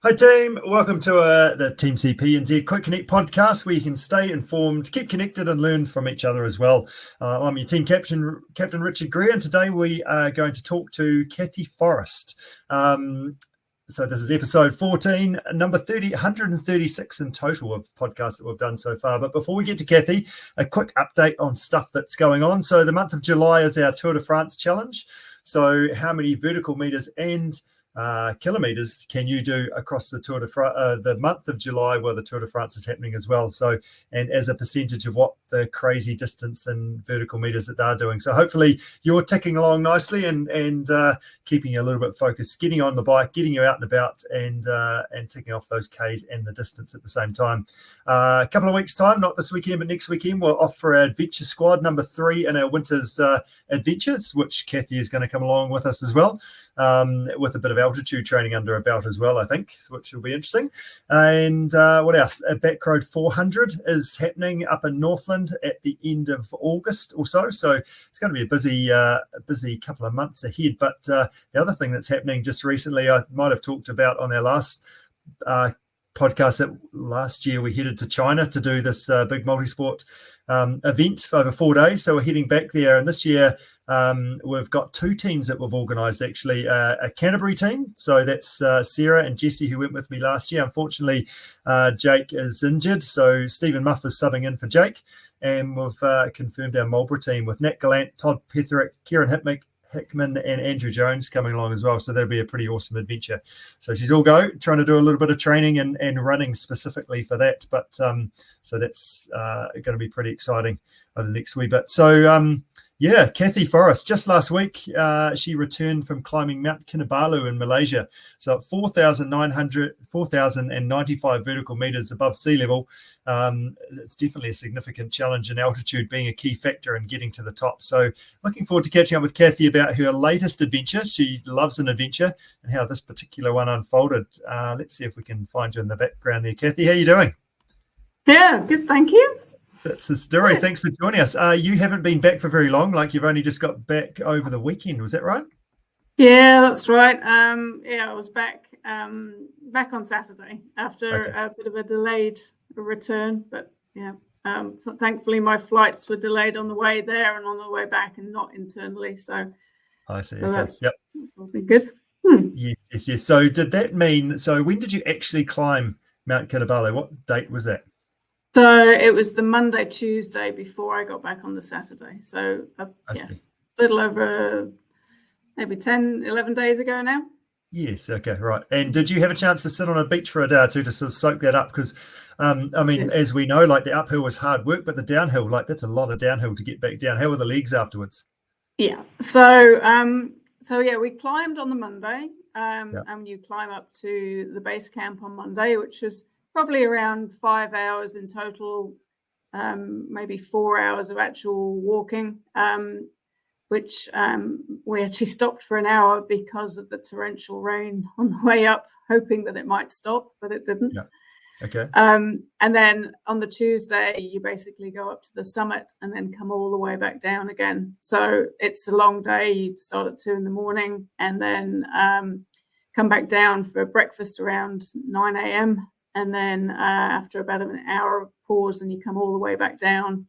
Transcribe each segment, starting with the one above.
Hi team, welcome to the TeamCPNZ Quick Connect podcast where you can stay informed, keep connected and learn from each other as well. I'm your team captain, Captain Richard Greer, and today we are going to talk to Cathy Forrest. So this is episode 14, number 136 in total of podcasts that we've done so far. But before we get to Cathy, a quick update on stuff that's going on. So the month of July is our Tour de France challenge. So how many vertical meters and kilometers can you do across the Tour de France, the month of July, where the Tour de France is happening as well. So, and as a percentage of what the crazy distance and vertical meters that they're doing. So hopefully you're ticking along nicely and keeping you a little bit focused, getting on the bike, getting you out and about, and ticking off those Ks and the distance at the same time. A couple of weeks time, not this weekend, but next weekend, we're off for our adventure squad number 3 in our winter's adventures, which Cathy is going to come along with us as well. With a bit of altitude training under her belt as well, I think, which will be interesting. And what else? A Back Road 400 is happening up in Northland at the end of August or so. So it's going to be a busy couple of months ahead. But the other thing that's happening just recently, I might have talked about on our last podcast, that last year we headed to China to do this big multi-sport event for over 4 days. So we're heading back there, and this year we've got 2 teams that we've organised, actually. A Canterbury team, so that's Sarah and Jesse, who went with me last year. Unfortunately, Jake is injured, so Stephen Muff is subbing in for Jake, and we've confirmed our Marlborough team with Nat Gallant, Todd Petherick, Kieran Hickman and Andrew Jones coming along as well. So that'll be a pretty awesome adventure. So she's all go, trying to do a little bit of training and running specifically for that. But so that's going to be pretty exciting over the next wee bit. So yeah, Cathy Forrest, just last week, she returned from climbing Mount Kinabalu in Malaysia. So at 4,095 vertical meters above sea level, it's definitely a significant challenge, and altitude being a key factor in getting to the top. So looking forward to catching up with Cathy about her latest adventure. She loves an adventure, and how this particular one unfolded. Let's see if we can find you in the background there. Cathy, how are you doing? Yeah, good, thank you. That's the story. Thanks for joining us. You haven't been back for very long, like you've only just got back over the weekend. Was that right? Yeah, that's right. I was back on Saturday after a bit of a delayed return, but yeah, thankfully my flights were delayed on the way there and on the way back, and not internally. So I see. So okay. Yep. That'll be good. Yes. So did that mean? So when did you actually climb Mount Kinabalu? What date was that? So it was the Monday, Tuesday before I got back on the Saturday. So a little over maybe 10, 11 days ago now. Yes. Okay. Right. And did you have a chance to sit on a beach for a day or two to sort of soak that up? Because, as we know, like the uphill was hard work, but the downhill, like that's a lot of downhill to get back down. How were the legs afterwards? Yeah. So we climbed on the Monday, and you climb up to the base camp on Monday, which was probably around 5 hours in total, maybe 4 hours of actual walking, which we actually stopped for an hour because of the torrential rain on the way up, hoping that it might stop, but it didn't. Yeah. Okay. And then on the Tuesday, you basically go up to the summit and then come all the way back down again. So it's a long day. You start at 2 a.m. and then come back down for breakfast around 9 a.m. And then after about an hour of pause, and you come all the way back down.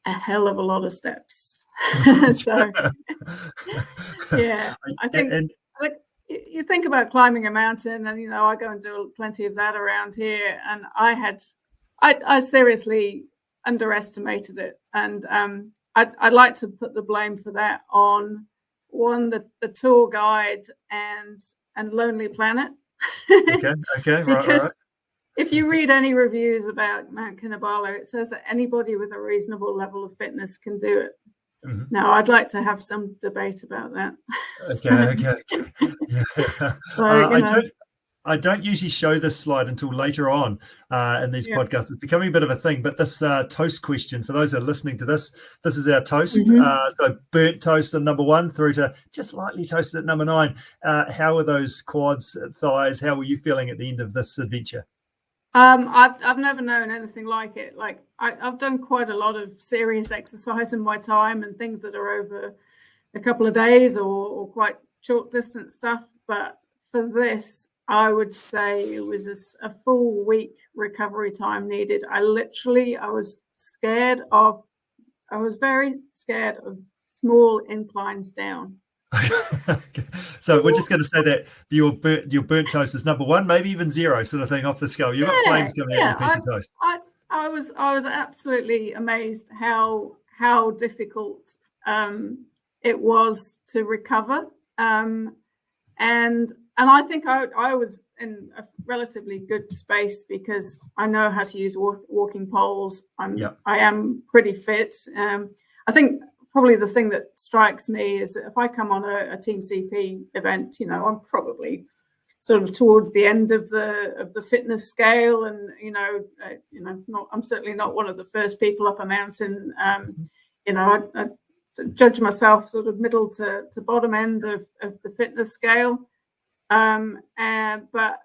A hell of a lot of steps. So yeah, I think you think about climbing a mountain, and I go and do plenty of that around here, and I seriously underestimated it, and I'd like to put the blame for that on the tour guide and Lonely Planet. Okay, because right. If you read any reviews about Mount Kinabalu, it says that anybody with a reasonable level of fitness can do it. Mm-hmm. Now, I'd like to have some debate about that. Okay. Yeah. I don't usually show this slide until later on in these podcasts. It's becoming a bit of a thing, but this toast question, for those that are listening to this is our toast. Mm-hmm. So burnt toast at number 1 through to just lightly toasted at number 9. How are those quads, thighs? How were you feeling at the end of this adventure? I've never known anything like it. Like I've done quite a lot of serious exercise in my time, and things that are over a couple of days or quite short distance stuff. But for this, I would say it was a full week recovery time needed. I was very scared of small inclines down. So we're just going to say that your burnt toast is number one, maybe even zero sort of thing off the scale. You've got flames coming out your piece of toast. I was absolutely amazed how difficult it was to recover, and I think I was in a relatively good space because I know how to use walking poles. I am pretty fit. I think probably the thing that strikes me is that if I come on a Team CP event, I'm probably sort of towards the end of the fitness scale, and I'm certainly not one of the first people up a mountain. I judge myself sort of middle to bottom end of the fitness scale. But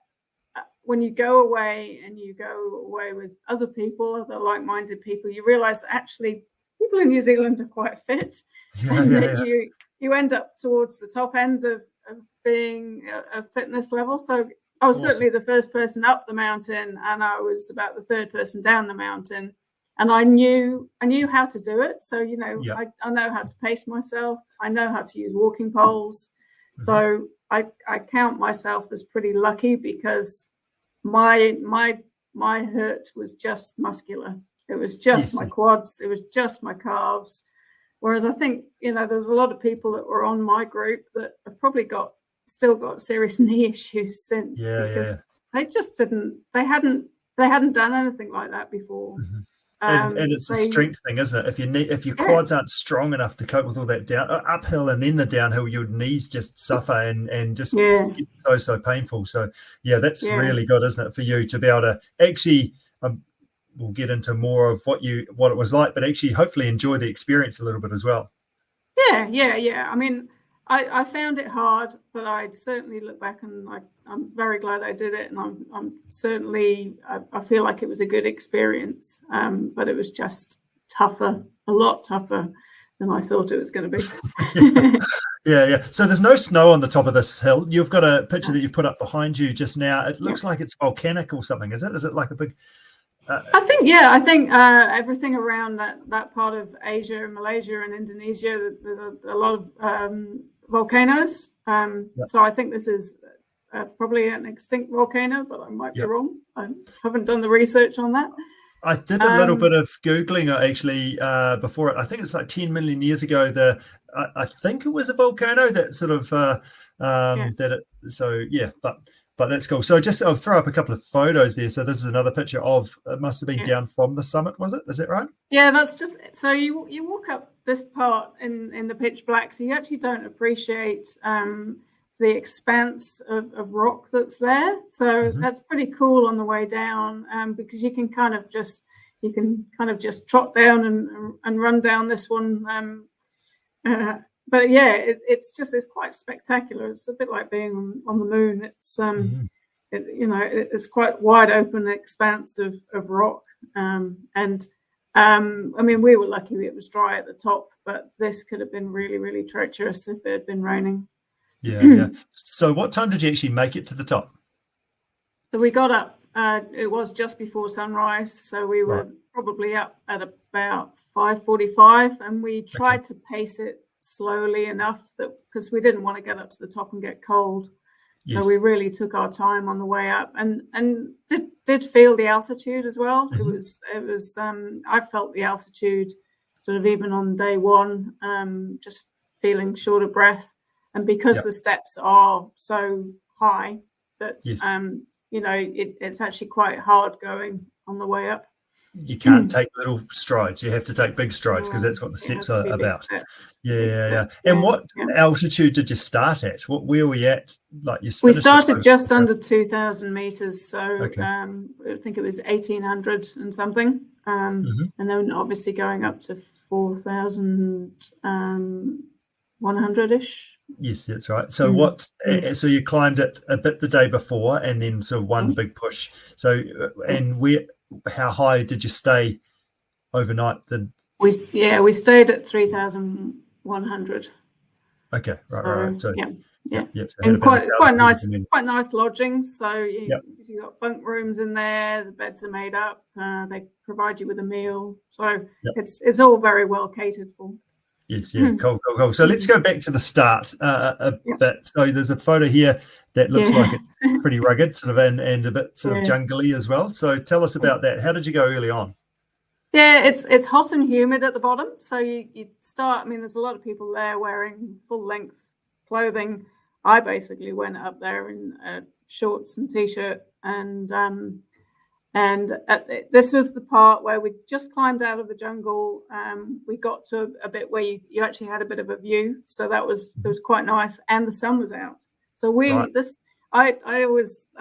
when you go away with other people, other like-minded people, you realize that actually people in New Zealand are quite fit, you end up towards the top end of being a fitness level. So I was certainly the first person up the mountain, and I was about the third person down the mountain, and I knew how to do it. So I know how to pace myself. I know how to use walking poles. Mm-hmm. So I count myself as pretty lucky because my hurt was just muscular. It was just my quads. It was just my calves. Whereas I think, there's a lot of people that were on my group that have probably still got serious knee issues since because they just they hadn't done anything like that before. Mm-hmm. And it's a strength thing, isn't it? If your quads aren't strong enough to cope with all that uphill and then the downhill, your knees just suffer and just get so painful. So that's really good, isn't it, for you to be able to actually we'll get into more of what it was like, but actually hopefully enjoy the experience a little bit as well. I mean, I found it hard, but I'd certainly look back and I'm very glad I did it, and I'm certainly I feel like it was a good experience, but it was just tougher, a lot tougher than I thought it was going to be. So there's no snow on the top of this hill. You've got a picture that you've put up behind you just now. It looks like it's volcanic or something. Is it like a big I think everything around that part of Asia, Malaysia and Indonesia, there's a lot of volcanoes. So I think this is probably an extinct volcano, but I might be wrong. I haven't done the research on that. I did a little bit of Googling actually before it. I think it's like 10 million years ago. I think it was a volcano that sort of but that's cool. So I'll throw up a couple of photos there. So this is another picture of, it must have been down from the summit, was it? Is that right? Yeah, that's just, so you walk up this part in the pitch black, so you actually don't appreciate the expanse of rock that's there. So that's pretty cool on the way down, because you can kind of just trot down and run down this one. But it's quite spectacular. It's a bit like being on the moon. It's it's quite wide open expanse of rock. I mean, we were lucky it was dry at the top, but this could have been really, really treacherous if it had been raining. Yeah. So what time did you actually make it to the top? So we got up. It was just before sunrise, so we were probably up at about 5:45, and we tried to pace it slowly enough that because we didn't want to get up to the top and get cold, so we really took our time on the way up, and did feel the altitude as well. It was I felt the altitude sort of even on day one, just feeling short of breath, and because the steps are so high that it's actually quite hard going on the way up. You can't take little strides. You have to take big strides because that's what the steps are about. And what altitude did you start at? Where were you at? We started just under 2,000 meters, so I think it was 1,800 and something, and then obviously going up to 4,100-ish. Yes, that's right. So so you climbed it a bit the day before, and then sort of one big push. So how high did you stay overnight? We stayed at 3,100. Okay, right. So So and quite nice, nice lodgings. So you got bunk rooms in there. The beds are made up. They provide you with a meal. So it's all very well catered for. Yes, cool. So let's go back to the start a bit. So there's a photo here that looks like it's pretty rugged, sort of, and a bit sort of jungly as well. So tell us about that. How did you go early on? Yeah, it's hot and humid at the bottom. So you start. I mean, there's a lot of people there wearing full length clothing. I basically went up there in shorts and t-shirt, and this was the part where we just climbed out of the jungle. We got to a bit where you actually had a bit of a view, so that was quite nice, and the sun was out. So I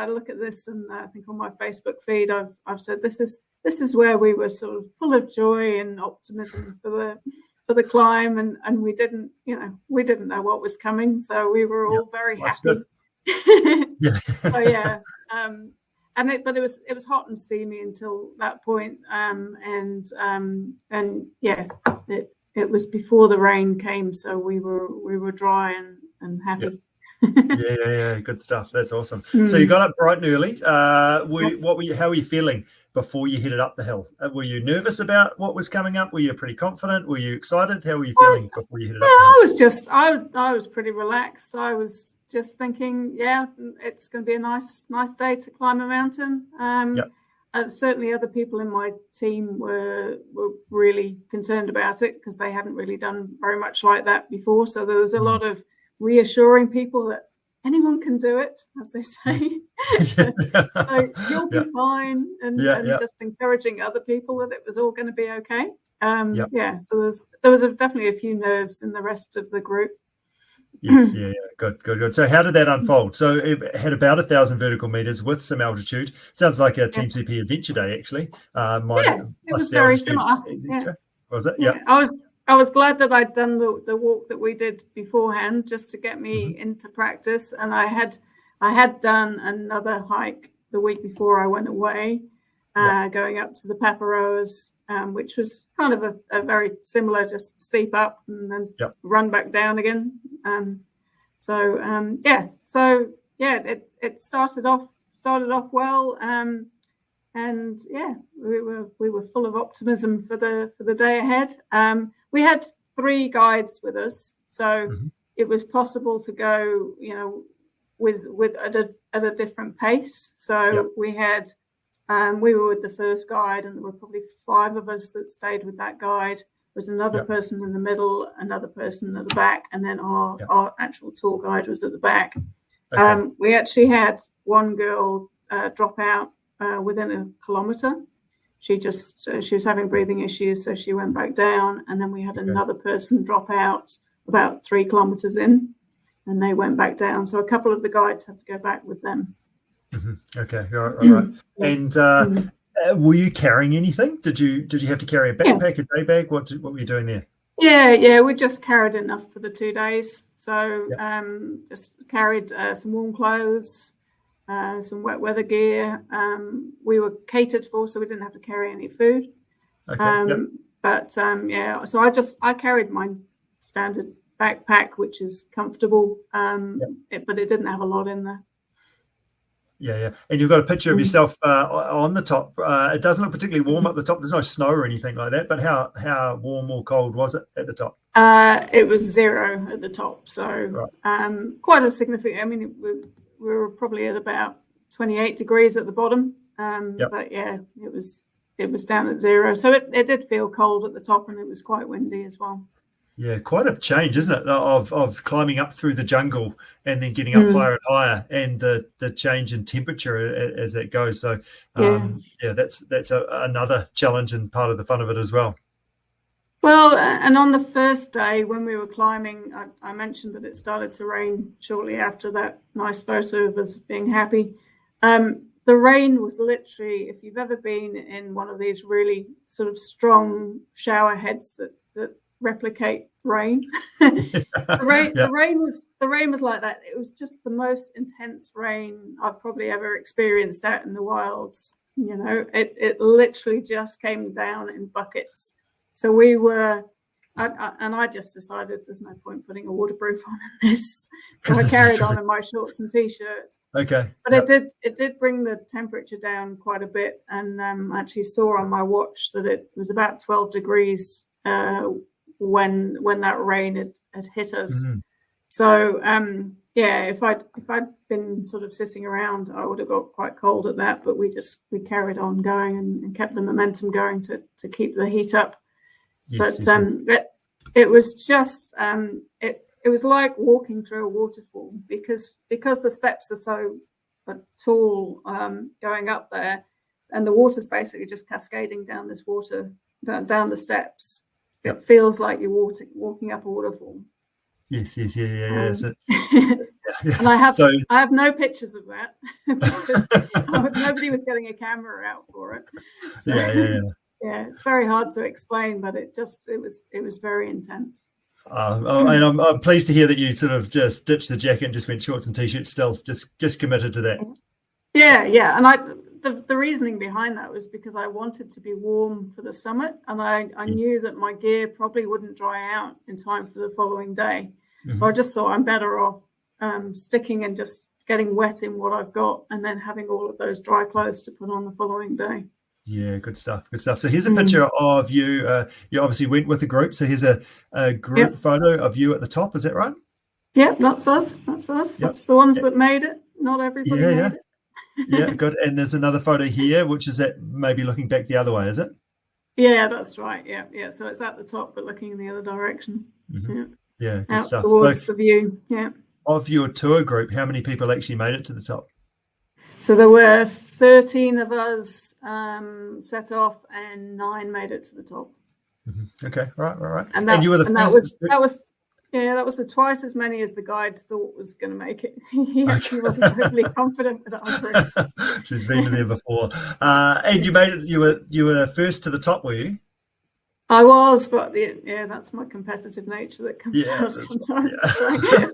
look at this, and I think on my Facebook feed I've said this is where we were sort of full of joy and optimism for the climb, and we didn't know what was coming, so we were all very happy. So but it was hot and steamy until that point, and it was before the rain came, so we were dry and happy. Good stuff. That's awesome. So you got up bright and early. How were you feeling before you headed up the hill? Were you nervous about what was coming up? Were you pretty confident? Were you excited? How were you feeling before you headed up the hill? I was pretty relaxed. I was just thinking, it's going to be a nice day to climb a mountain. Certainly other people in my team were really concerned about it because they hadn't really done very much like that before. So there was a lot of reassuring people that anyone can do it, as they say. So you'll be fine, and just encouraging other people that it was all going to be okay. So there was definitely a few nerves in the rest of the group. Yes, good. So how did that unfold? So it had about 1,000 vertical meters with some altitude. Sounds like a TeamCP Adventure Day, actually. It was very similar. Was it? Yeah. I was glad that I'd done the walk that we did beforehand, just to get me into practice. And I had done another hike the week before I went away, going up to the Paparoas, which was kind of a very similar, just steep up and then run back down again. It started off well. We were full of optimism for the day ahead. We had 3 guides with us, so it was possible to go, with at a different pace. So we were with the first guide, and there were probably 5 of us that stayed with that guide. There was another person in the middle, another person at the back, and then our actual tour guide was at the back. Okay. We actually had one girl drop out within a kilometre. She was having breathing issues, so she went back down, and then we had another person drop out about 3 kilometres in, and they went back down. So a couple of the guides had to go back with them. Okay, all right. And were you carrying anything? Did you have to carry a backpack, a day bag? What were you doing there? Yeah, we just carried enough for the 2 days. So just carried some warm clothes, some wet weather gear. We were catered for, so we didn't have to carry any food. So I carried my standard backpack, which is comfortable, but it didn't have a lot in there. Yeah. And you've got a picture of yourself on the top. It doesn't look particularly warm up the top. There's no snow or anything like that, but how warm or cold was it at the top? It was 0 at the top, so quite a significant. I mean, we were probably at about 28 degrees at the bottom, but it was down at 0, so it did feel cold at the top, and it was quite windy as well. Yeah, quite a change, isn't it, of climbing up through the jungle and then getting up higher and higher, and the change in temperature as that goes. So that's another challenge and part of the fun of it as well. Well, and on the first day when we were climbing, I mentioned that it started to rain shortly after that nice photo of us being happy. The rain was literally, if you've ever been in one of these really sort of strong shower heads that replicate rain, the rain was like that. It was just the most intense rain I've probably ever experienced out in the wilds. It literally just came down in buckets. So we were I just decided there's no point putting a waterproof on in this, so I carried on in my shorts and t-shirt. Okay, but it did bring the temperature down quite a bit, and actually saw on my watch that it was about 12 degrees when that rain had hit us. Mm-hmm. So if I'd been sort of sitting around, I would have got quite cold at that. But we carried on going and kept the momentum going to keep the heat up. Yes, but it was just it was like walking through a waterfall, because the steps are so tall going up there, and the water's basically just cascading down this water down the steps. It feels like you're walking up a waterfall. Yes. So, and I have no pictures of that because nobody was getting a camera out for it. So, yeah, it's very hard to explain, but it was very intense. And I'm pleased to hear that you sort of just ditched the jacket and just went shorts and t-shirts. Still, just committed to that. Yeah, and the reasoning behind that was because I wanted to be warm for the summit, and I knew that my gear probably wouldn't dry out in time for the following day. Mm-hmm. So I just thought I'm better off sticking and just getting wet in what I've got, and then having all of those dry clothes to put on the following day. Yeah, good stuff. So here's a picture of you. You obviously went with a group. So here's a group photo of you at the top. Is that right? Yep, that's us. Yep. That's the ones that made it. Not everybody made it. Yeah, good. And there's another photo here, which is that maybe looking back the other way, is it? Yeah, that's right. Yeah. So it's at the top, but looking in the other direction. Mm-hmm. Yeah, good out stuff. Towards the view. Yeah. Of your tour group, how many people actually made it to the top? So there were 13 of us set off, and 9 made it to the top. Mm-hmm. Okay, right. And you were the first. That was the twice as many as the guide thought was going to make it. He actually wasn't overly confident with our group. She's been there before. And you made it. You were first to the top, were you? I was, but that's my competitive nature that comes out sometimes. Yeah.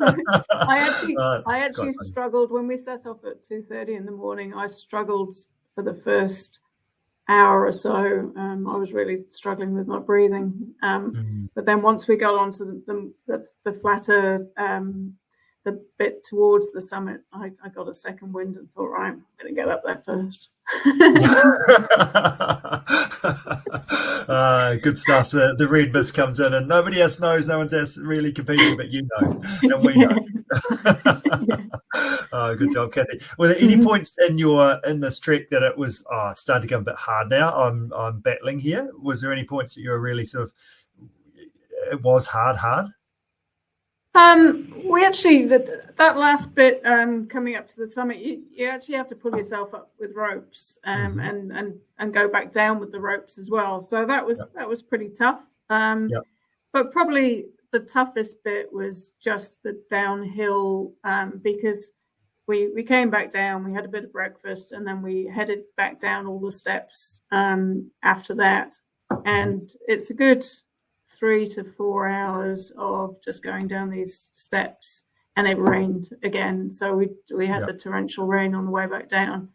I actually struggled when we set off at 2:30 in the morning. I struggled for the first hour or so. I was really struggling with my breathing. But then once we got onto the flatter, the bit towards the summit, I got a second wind and thought, right, I'm going to get up there first. Good stuff. The red mist comes in, and nobody else knows. No one's else really competing, but you know, and we know. Good job, Cathy. Were there any points in this trek that it was starting to go a bit hard now? I'm battling here. Was there any points that you were really sort of it was hard? We actually that last bit coming up to the summit, you actually have to pull yourself up with ropes and go back down with the ropes as well. So that was pretty tough. But probably the toughest bit was just the downhill because we came back down, we had a bit of breakfast, and then we headed back down all the steps after that. And it's a good 3 to 4 hours of just going down these steps, and it rained again. So we had the torrential rain on the way back down.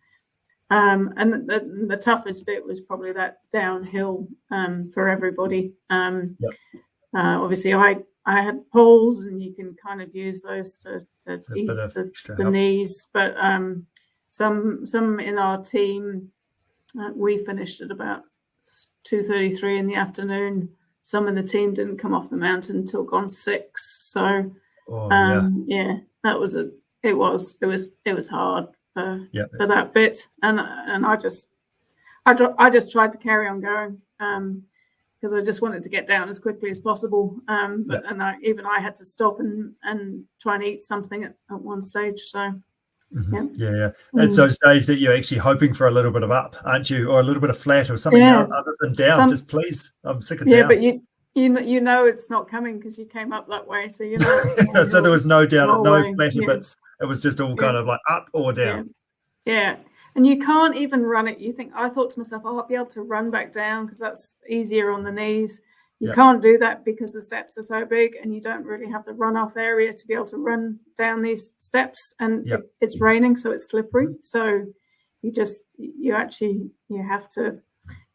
And the toughest bit was probably that downhill for everybody. Obviously, I had poles, and you can kind of use those to ease the knees. But some in our team, we finished at about 2:33 in the afternoon. Some in the team didn't come off the mountain until gone 6. So that was it was hard for that bit, and I just tried to carry on going because I just wanted to get down as quickly as possible. But I had to stop and try and eat something at one stage. So. It's those days that you're actually hoping for a little bit of up, aren't you, or a little bit of flat, or something other than down. Just please, I'm sick of down. Yeah, but you know it's not coming because you came up that way, so you know. So there was no down, no flatter bits. It was just all kind of like up or down. Yeah, and you can't even run it. I thought to myself, I'll be able to run back down because that's easier on the knees. You can't do that because the steps are so big, and you don't really have the runoff area to be able to run down these steps. And it's raining, so it's slippery. So you have to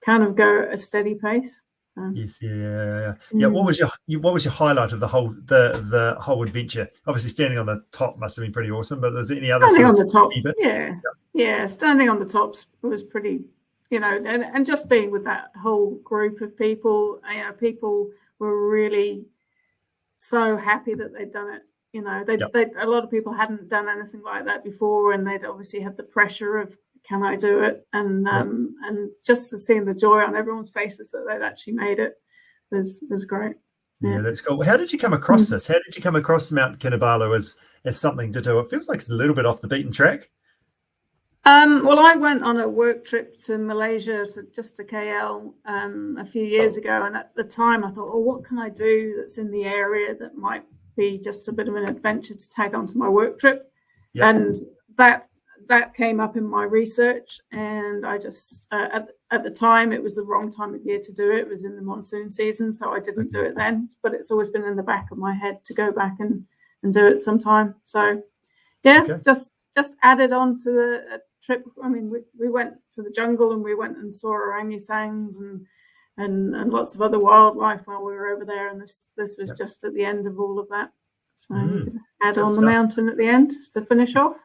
kind of go at a steady pace. So. Yes, yeah. What was your highlight of the whole adventure? Obviously, standing on the top must have been pretty awesome. But was there any other standing sort on of the top? bit? Yeah. Standing on the tops was pretty, and just being with that whole group of people. People were really so happy that they'd done it. A lot of people hadn't done anything like that before, and they'd obviously had the pressure of, can I do it? And just seeing the joy on everyone's faces that they'd actually made it was great. Yeah, that's cool. How did you come across this? How did you come across Mount Kinabalu as something to do? It feels like it's a little bit off the beaten track. Well, I went on a work trip to Malaysia, just to KL, a few years ago, and at the time I thought, what can I do that's in the area that might be just a bit of an adventure to tag onto my work trip? And that came up in my research, and I just at the time it was the wrong time of year to do it. It was in the monsoon season, so I didn't do it then. But it's always been in the back of my head to go back and do it sometime. So just added on to the trip. I mean, we went to the jungle and we went and saw orangutans and lots of other wildlife while we were over there. And this was just at the end of all of that. So you could add on the mountain at the end to finish off.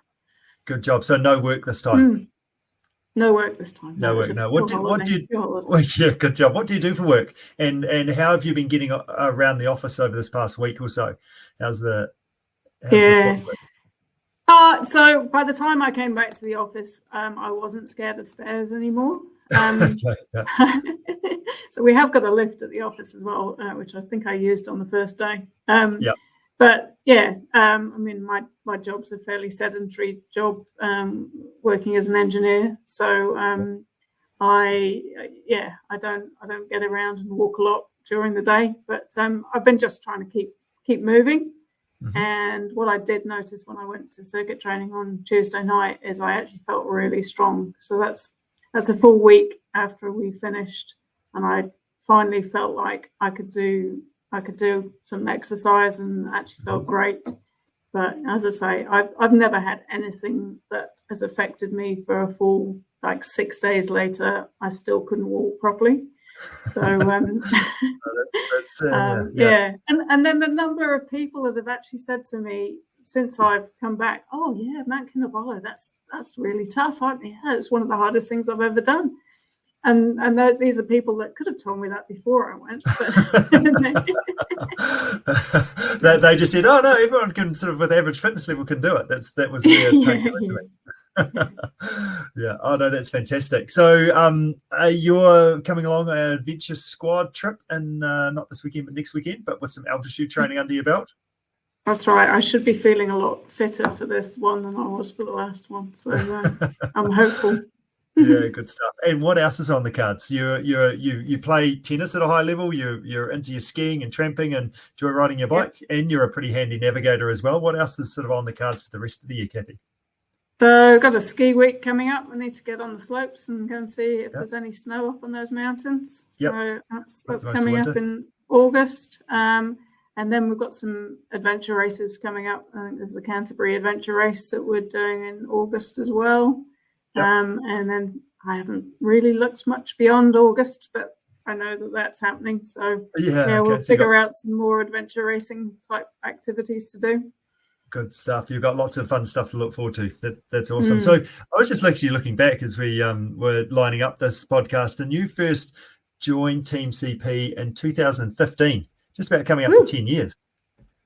Good job. So no work this time. No work this time. No work. No. What do you? Well, yeah, good job. What do you do for work? And how have you been getting around the office over this past week or so? How's the footwork? So by the time I came back to the office, I wasn't scared of stairs anymore. So we have got a lift at the office as well, which I think I used on the first day. But I mean, my job's a fairly sedentary job, working as an engineer. So I don't get around and walk a lot during the day. But I've been just trying to keep moving. And what I did notice when I went to circuit training on Tuesday night is I actually felt really strong. So that's a full week after we finished, and I finally felt like I could do some exercise and actually felt great. But as I say, I've never had anything that has affected me for a full 6 days later. I still couldn't walk properly. So and then the number of people that have actually said to me since I've come back, Mount Kinabalu, that's really tough. It's one of the hardest things I've ever done. And these are people that could have told me that before I went. But they just said, "Oh no, everyone can with average fitness level can do it." That was their take to it. Yeah. Oh no, that's fantastic. So, you're coming along an adventure squad trip, and not this weekend, but next weekend, but with some altitude training under your belt. That's right. I should be feeling a lot fitter for this one than I was for the last one. So I'm hopeful. Yeah, good stuff. And what else is on the cards? You play tennis at a high level. You're into your skiing and tramping and enjoy riding your bike, and you're a pretty handy navigator as well. What else is on the cards for the rest of the year, Cathy? So I've got a ski week coming up. I need to get on the slopes and go and see if there's any snow up on those mountains. So that's coming up in August. And then we've got some adventure races coming up. I think there's the Canterbury Adventure Race that we're doing in August as well. And then I haven't really looked much beyond August, but I know that that's happening. So we'll figure out some more adventure racing type activities to do. Good stuff. You've got lots of fun stuff to look forward to. That's awesome. So I was just actually looking back as we were lining up this podcast, and you first joined Team CP in 2015, just about coming up to 10 years.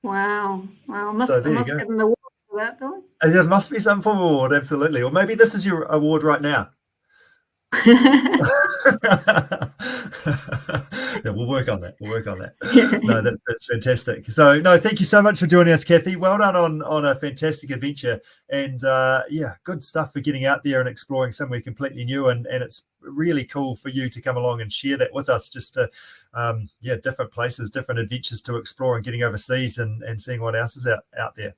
Wow. I must get an award for that, do I? There must be some form of award, absolutely. Or maybe this is your award right now. We'll work on that. No, that's fantastic. So, no, thank you so much for joining us, Cathy. Well done on a fantastic adventure, and good stuff for getting out there and exploring somewhere completely new. And it's really cool for you to come along and share that with us. Just to, different places, different adventures to explore, and getting overseas and seeing what else is out there.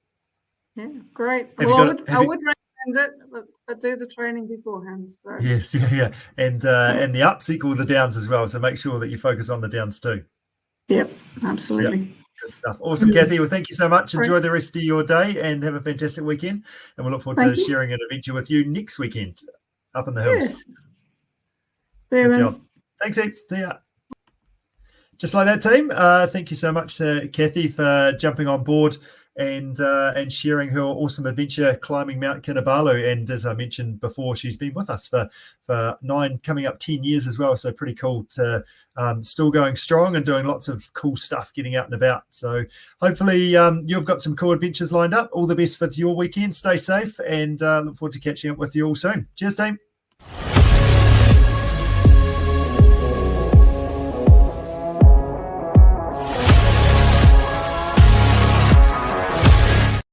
Yeah, great. I would recommend it, but do the training beforehand. So. Yes, and the ups equal the downs as well. So make sure that you focus on the downs too. Yep, absolutely. Yep. Good stuff. Awesome, Cathy. Well, thank you so much. Enjoy the rest of your day and have a fantastic weekend. And we'll look forward to sharing an adventure with you next weekend up in the hills. Yes. See you then. Good job. Thanks, heaps. See ya. Just like that, team. Thank you so much to Cathy for jumping on board and sharing her awesome adventure climbing Mount Kinabalu. And as I mentioned before, she's been with us for 9, coming up 10 years as well. So pretty cool to still going strong and doing lots of cool stuff, getting out and about. So hopefully you've got some cool adventures lined up. All the best for your weekend. Stay safe, and look forward to catching up with you all soon. Cheers, team.